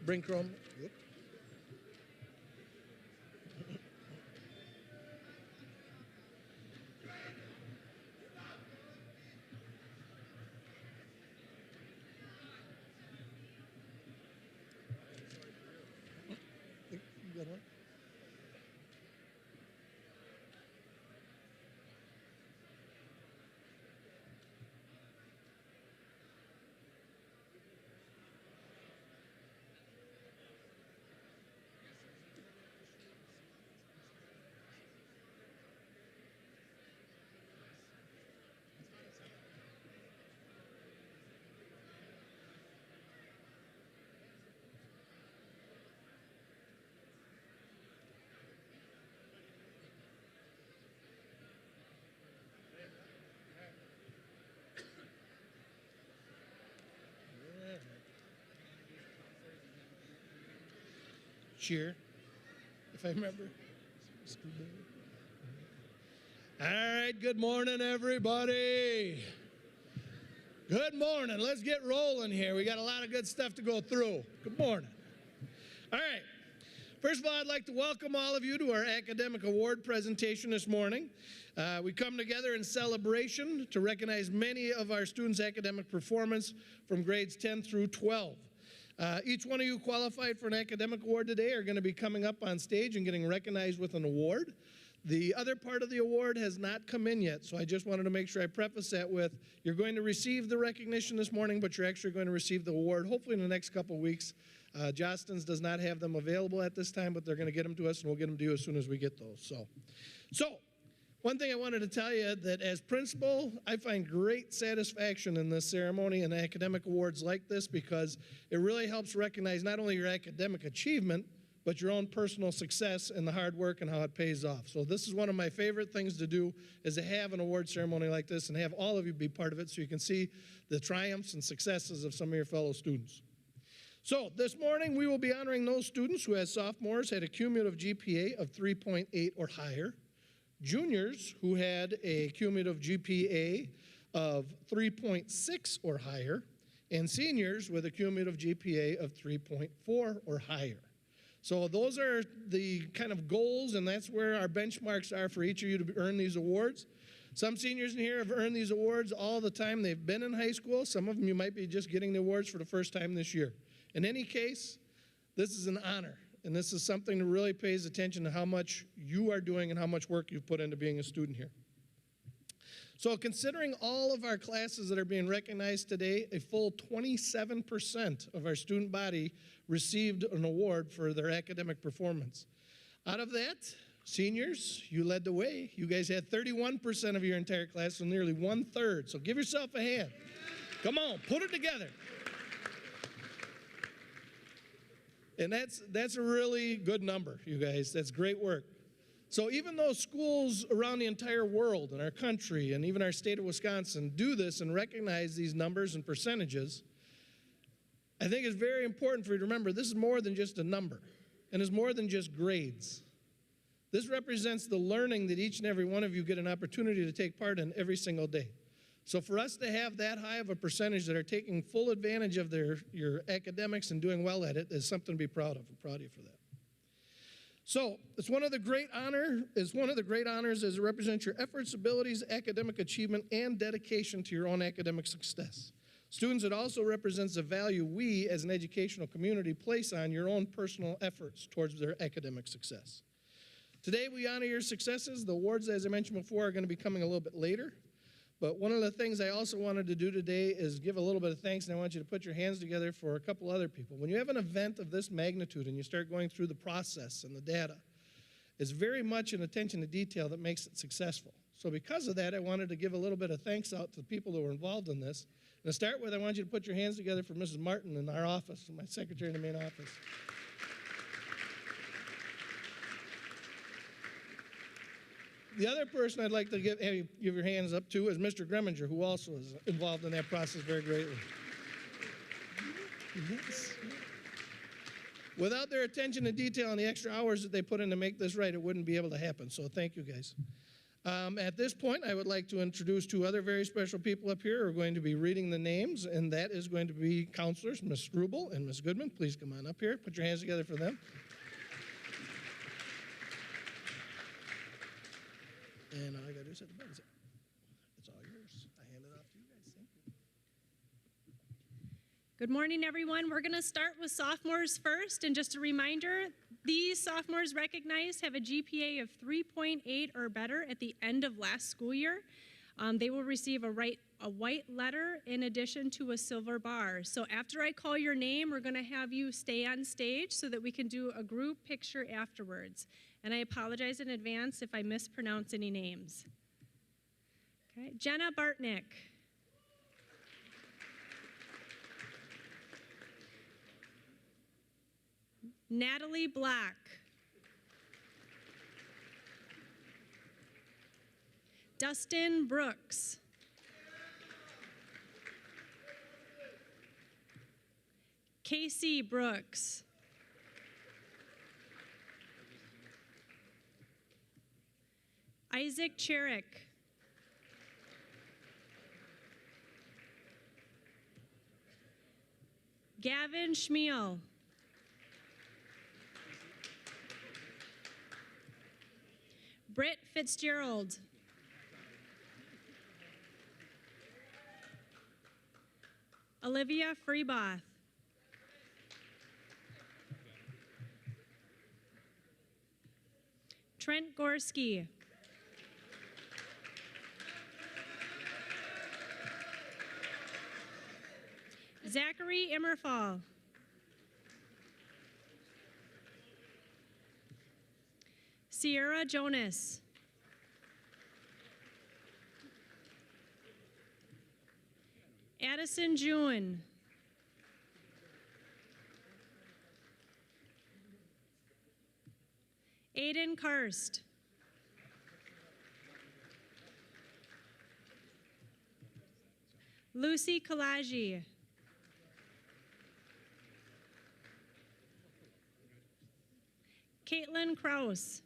Bring Chrome. Yep. You got one? Cheer, if I remember. All right, good morning, everybody. Good morning. Let's get rolling here. We got a lot of good stuff to go through. Good morning. All right. First of all, I'd like to welcome all of you to our academic award presentation this morning. We come together in celebration to recognize many of our students' academic performance from grades 10 through 12. Each one of you qualified for an academic award today are going to be coming up on stage and getting recognized with an award. The other part of the award has not come in yet, so I just wanted to make sure I preface that with, you're going to receive the recognition this morning, but you're actually going to receive the award hopefully in the next couple of weeks. Jostens does not have them available at this time, but they're going to get them to us, and we'll get them to you as soon as we get those. So one thing I wanted to tell you that as principal, I find great satisfaction in this ceremony and academic awards like this because it really helps recognize not only your academic achievement, but your own personal success and the hard work and how it pays off. So this is one of my favorite things to do, is to have an award ceremony like this and have all of you be part of it so you can see the triumphs and successes of some of your fellow students. So this morning we will be honoring those students who as sophomores had a cumulative GPA of 3.8 or higher, juniors who had a cumulative GPA of 3.6 or higher, and seniors with a cumulative GPA of 3.4 or higher. So those are the kind of goals, and that's where our benchmarks are for each of you to earn these awards. Some seniors in here have earned these awards all the time they've been in high school. Some of them you might be just getting the awards for the first time this year. In any case, this is an honor, and this is something that really pays attention to how much you are doing and how much work you've put into being a student here. So considering all of our classes that are being recognized today, a full 27% of our student body received an award for their academic performance. Out of that, seniors, you led the way. You guys had 31% of your entire class, so nearly 1/3. So give yourself a hand. Come on, put it together. And that's a really good number, you guys. That's great work. So even though schools around the entire world and our country and even our state of Wisconsin do this and recognize these numbers and percentages, I think it's very important for you to remember this is more than just a number, and it's more than just grades. This represents the learning that each and every one of you get an opportunity to take part in every single day. So for us to have that high of a percentage that are taking full advantage of your academics and doing well at it is something to be proud of. I'm proud of you for that. So it's one of the great honors as it represents your efforts, abilities, academic achievement, and dedication to your own academic success. Students, it also represents the value we as an educational community place on your own personal efforts towards their academic success. Today we honor your successes. The awards, as I mentioned before, are going to be coming a little bit later. But one of the things I also wanted to do today is give a little bit of thanks, and I want you to put your hands together for a couple other people. When you have an event of this magnitude and you start going through the process and the data, it's very much an attention to detail that makes it successful. So because of that, I wanted to give a little bit of thanks out to the people that were involved in this. And to start with, I want you to put your hands together for Mrs. Martin in our office, my secretary in the main office. The other person I'd like to give your hands up to is Mr. Greminger, who also is involved in that process very greatly. Yes. Without their attention to detail and the extra hours that they put in to make this right, it wouldn't be able to happen. So thank you, guys. At this point, I would like to introduce two other very special people up here who are going to be reading the names, and that is going to be counselors, Ms. Struble and Ms. Goodman. Please come on up here. Put your hands together for them. And all I got to do is hit the button. It's all yours. I hand it off to you guys. Thank you. Good morning, everyone. We're going to start with sophomores first. And just a reminder, these sophomores recognized have a GPA of 3.8 or better at the end of last school year. They will receive a white letter in addition to a silver bar. So after I call your name, we're going to have you stay on stage so that we can do a group picture afterwards. And I apologize in advance if I mispronounce any names. Okay. Jenna Bartnick. Natalie Black. Dustin Brooks. Casey Brooks. Isaac Cherick. Gavin Schmiel. Britt Fitzgerald. Olivia Freeboth. Trent Gorski. Zachary Immerfall. Sierra Jonas. Addison June. Aiden Karst. Lucy Kalaji. Caitlin Kraus.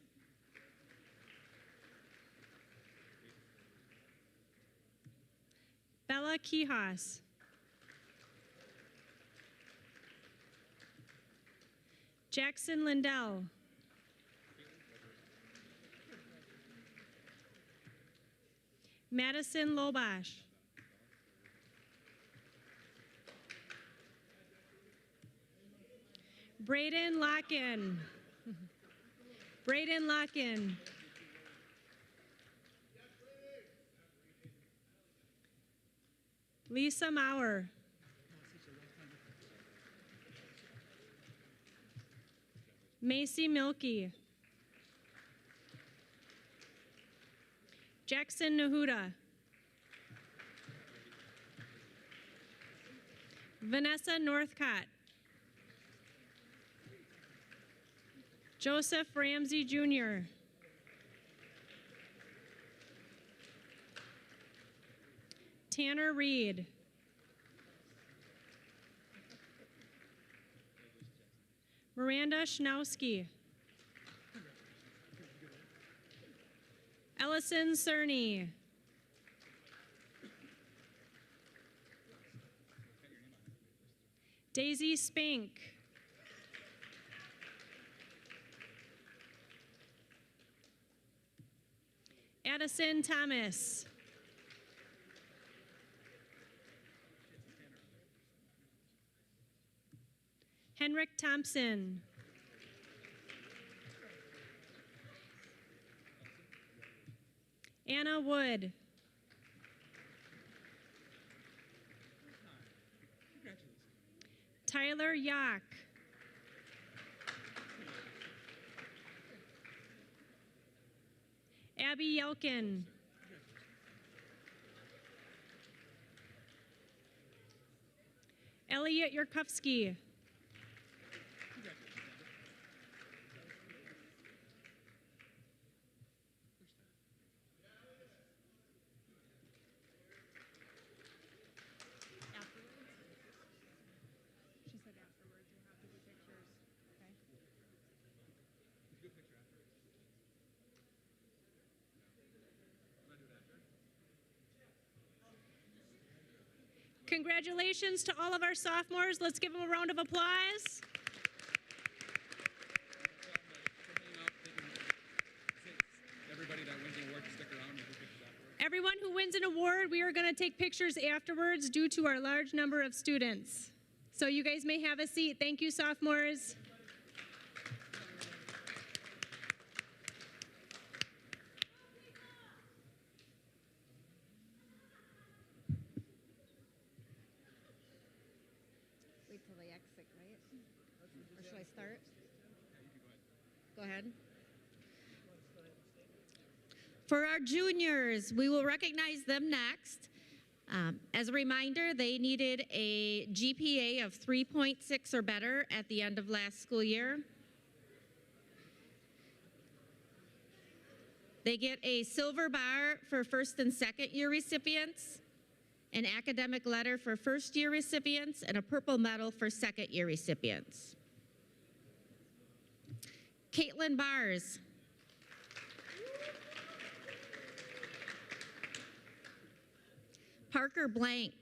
Bella Kihas. Jackson Lindell. Madison Lobash. Braden Locken. Braden Locken. Lisa Maurer. Macy Milkey. Jackson Nahuda. Vanessa Northcott. Joseph Ramsey Jr. Tanner Reed. Miranda Schnowski. Ellison Cerny. Daisy Spink. Addison Thomas. Henrik Thompson. Anna Wood. Tyler Yock. Abby Yelkin. Elliot Yurkovsky. Congratulations to all of our sophomores. Let's give them a round of applause. Everyone who wins an award, we are going to take pictures afterwards due to our large number of students. So you guys may have a seat. Thank you, sophomores. Wait till they exit, right? Or should I start? Go ahead. For our juniors, we will recognize them next. As a reminder, they needed a GPA of 3.6 or better at the end of last school year. They get a silver bar for first and second year recipients, an academic letter for first year recipients, and a purple medal for second year recipients. Caitlin Bars. Parker Blank.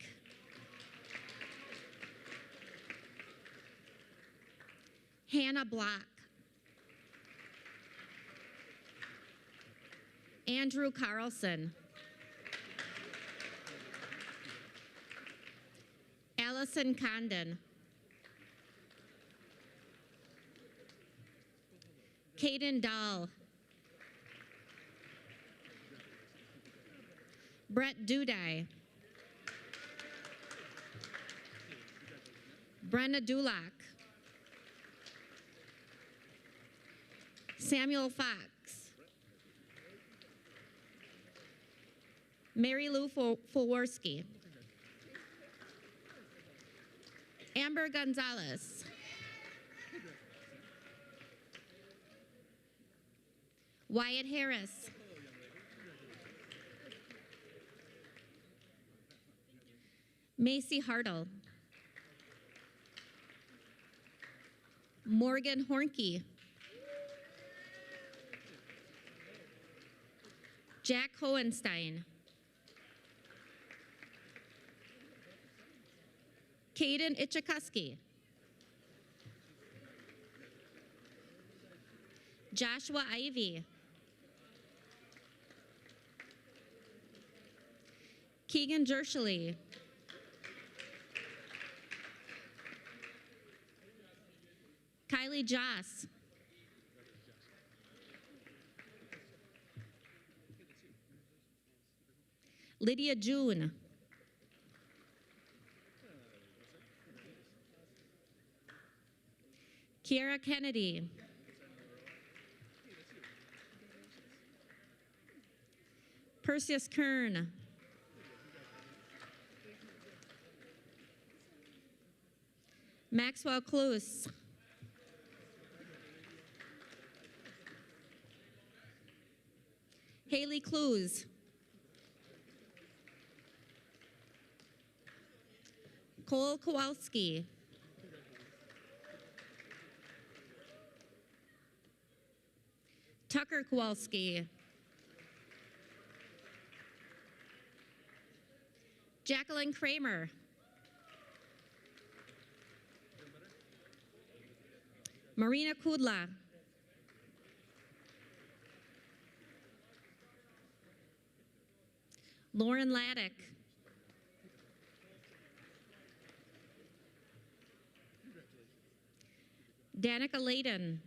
Hannah Block. Andrew Carlson. Allison Condon. Caden Dahl. Brett Dudai. Brenna Dulac. Samuel Fox. Mary Lou Fulworski. Amber Gonzalez. Wyatt Harris. Macy Hartle. Morgan Hornke. Jack Hohenstein. Caden Ichikuski. Joshua Ivy. Keegan Jershely. Kylie Joss. Lydia June. Kiara Kennedy. Perseus Kern. Maxwell Cluse. Haley Clues. Cole Kowalski. Tucker Kowalski. Jacqueline Kramer. Marina Kudla. Lauren Laddick. Danica Layden.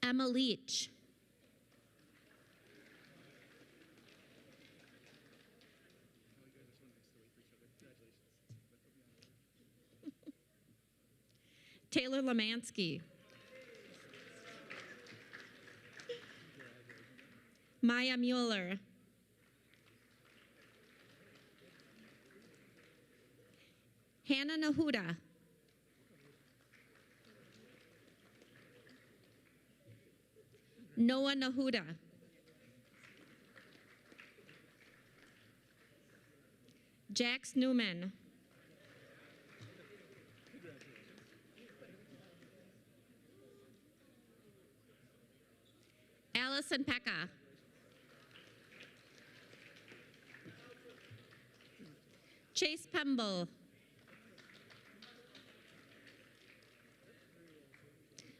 Emma Leach. Taylor Lemansky. Maya Mueller. Hannah Nahuda. Noah Nahuda. Jax Newman. Allison Pekka. Chase Pemble.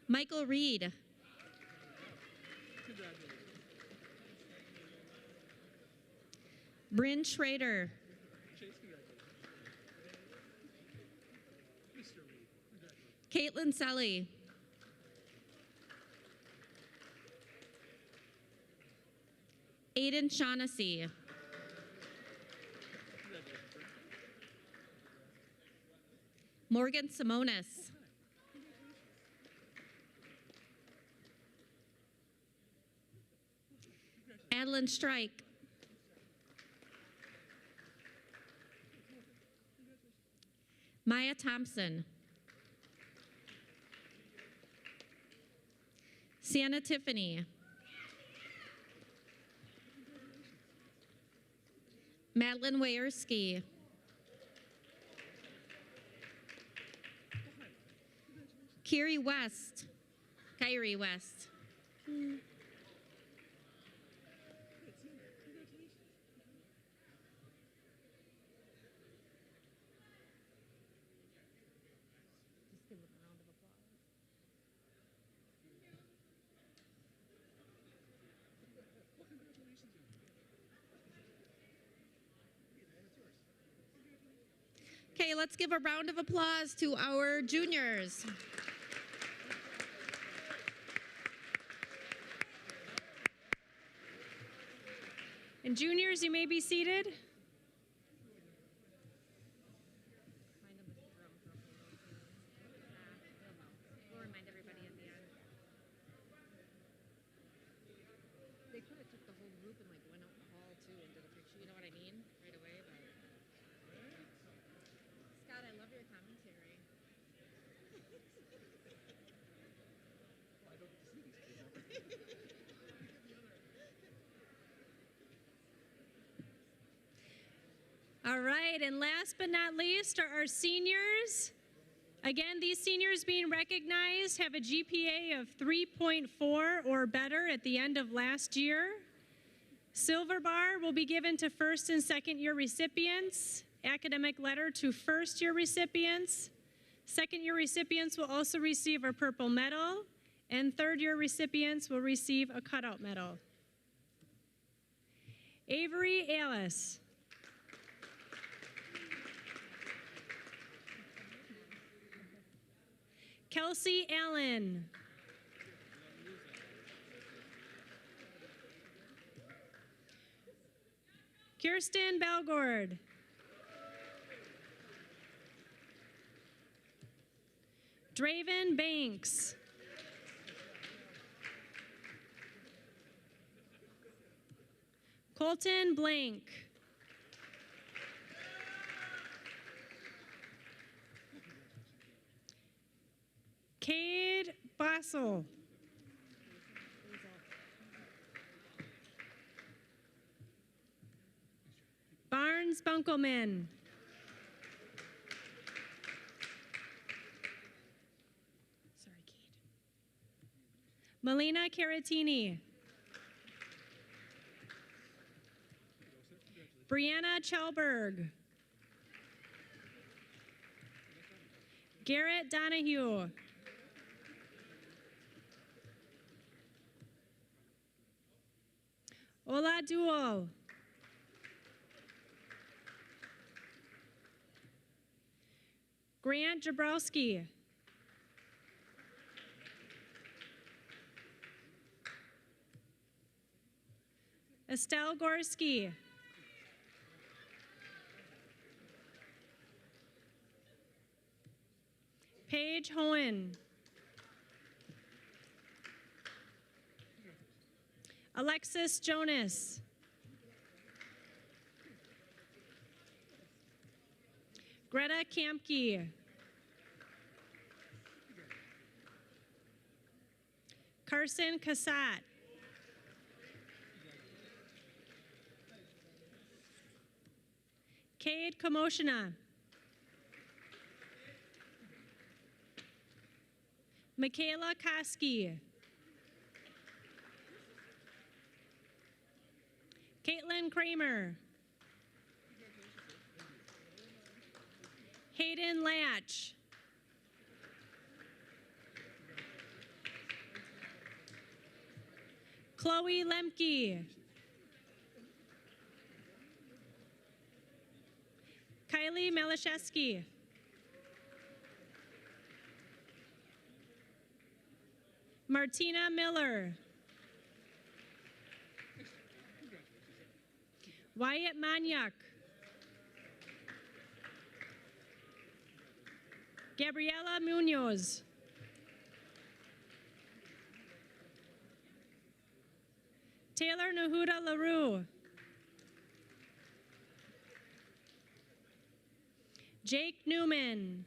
Michael Reed. Bryn Schrader. Caitlin Selly. Aiden Shaughnessy. Morgan Simonis. Adeline Strike. Maya Thompson. Sienna Tiffany. Madeline Wayerski. Kyrie West. Kyrie West. Okay, let's give a round of applause to our juniors. And juniors, you may be seated. We'll remind everybody at the end. They could have took the whole group and like went out in the hall too and did a picture, you know what I mean? Right away, but Scott, I love your commentary. All right, and last but not least are our seniors. Again, these seniors being recognized have a GPA of 3.4 or better at the end of last year. Silver bar will be given to first and second year recipients. Academic letter to first year recipients. Second year recipients will also receive a purple medal, and third year recipients will receive a cutout medal. Avery Alice. Kelsey Allen. Kirsten Balgord. Draven Banks. Colton Blank. Cade Bossel. Barnes Bunkelman. Sorry, Cade. Melina Caratini. Brianna Chalberg. Garrett Donahue. Ola Duol. Grant Jabrowski. Estelle Gorski. Paige Hohen. Alexis Jonas. Greta Kampke. Carson Cassatt. Cade Kamoshina. Michaela Koski. Caitlin Kramer. Hayden Latch. Chloe Lemke. Kylie Malashevsky. Martina Miller. Wyatt Manyak. Gabriela Munoz. Taylor Nahuda LaRue. Jake Newman.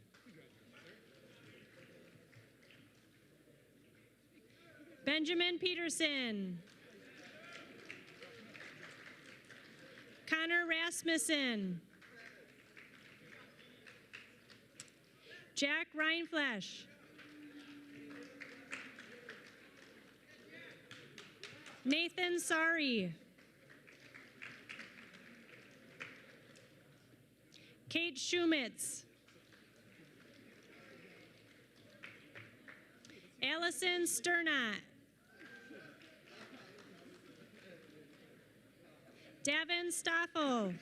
Benjamin Peterson. Connor Rasmussen. Jack Reinflesh. Nathan Sari. Kate Schumitz. Allison Sternat. Davin Stoffel.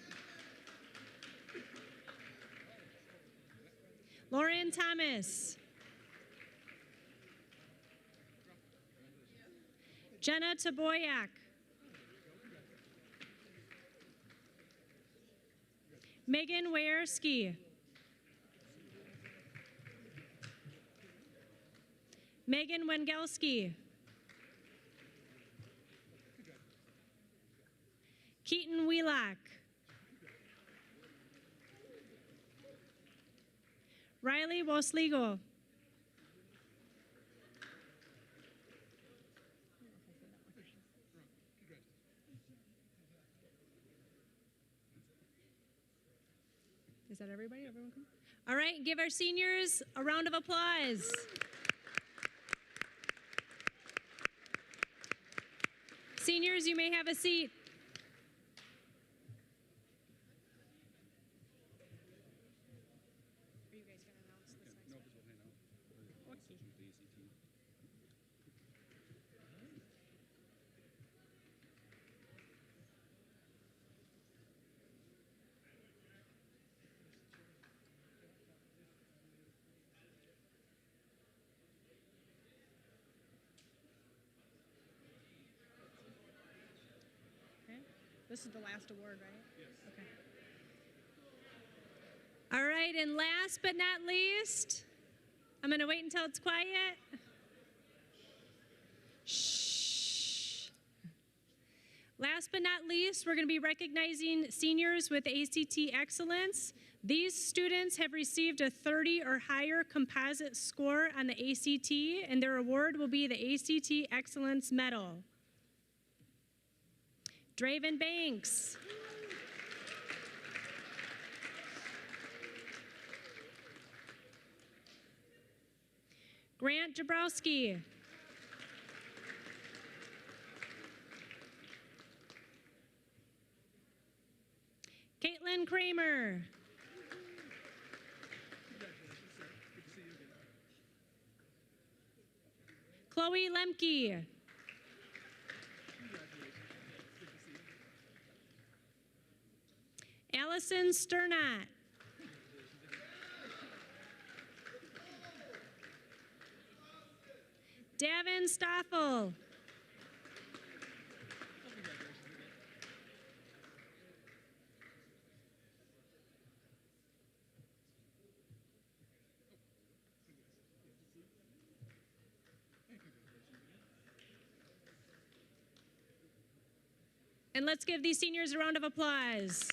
Lauren Thomas. Jenna Taboyak. Megan Wierski. Megan Wengelski. Keaton Wheelock. Riley Wosligo. Is that everybody? Everyone come? All right, give our seniors a round of applause. Seniors, you may have a seat. Are you guys going to announce this next one? Okay. This is the last award, right? Yes. Okay. All right, and last but not least, I'm going to wait until it's quiet. Shh. Last but not least, we're going to be recognizing seniors with ACT Excellence. These students have received a 30 or higher composite score on the ACT, and their award will be the ACT Excellence Medal. Draven Banks. Grant Jabrowski. Caitlin Kramer. Chloe Lemke. Allison Sternat. Davin Stoffel. And let's give these seniors a round of applause.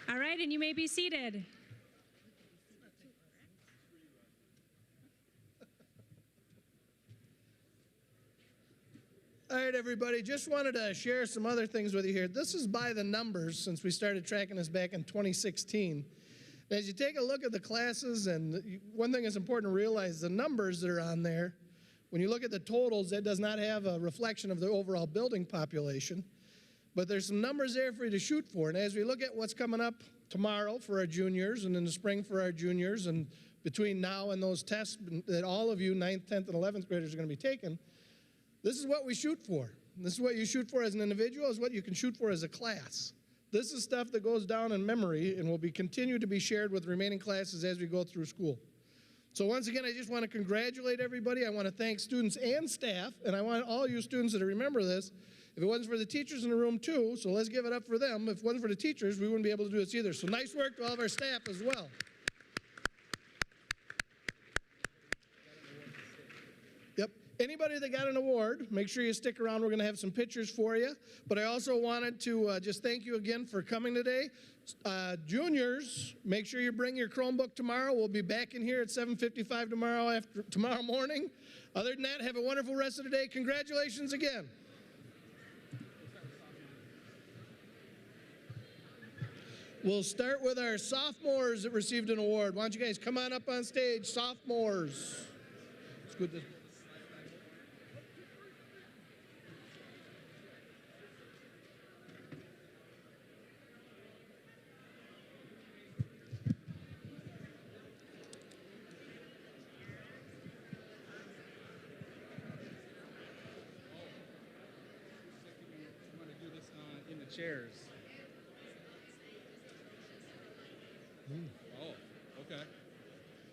All right, and you may be seated. All right, everybody, just wanted to share some other things with you here. This is by the numbers since we started tracking this back in 2016. As you take a look at the classes, and one thing that's important to realize, the numbers that are on there, when you look at the totals, that does not have a reflection of the overall building population. But there's some numbers there for you to shoot for. And as we look at what's coming up tomorrow for our juniors and in the spring for our juniors and between now and those tests that all of you 9th, 10th, and 11th graders are going to be taking, this is what we shoot for. This is what you shoot for as an individual, is what you can shoot for as a class. This is stuff that goes down in memory and will be continue to be shared with remaining classes as we go through school. So once again, I just want to congratulate everybody. I want to thank students and staff, and I want all you students to remember this. If it wasn't for the teachers in the room too, so let's give it up for them. If it wasn't for the teachers, we wouldn't be able to do this either. So nice work to all of our staff as well. Yep. Anybody that got an award, make sure you stick around. We're going to have some pictures for you. But I also wanted to just thank you again for coming today. Juniors, make sure you bring your Chromebook tomorrow. We'll be back in here at 7:55 tomorrow morning. Other than that, have a wonderful rest of the day. Congratulations again. We'll start with our sophomores that received an award. Why don't you guys come on up on stage, sophomores. Let's go this. In the chairs.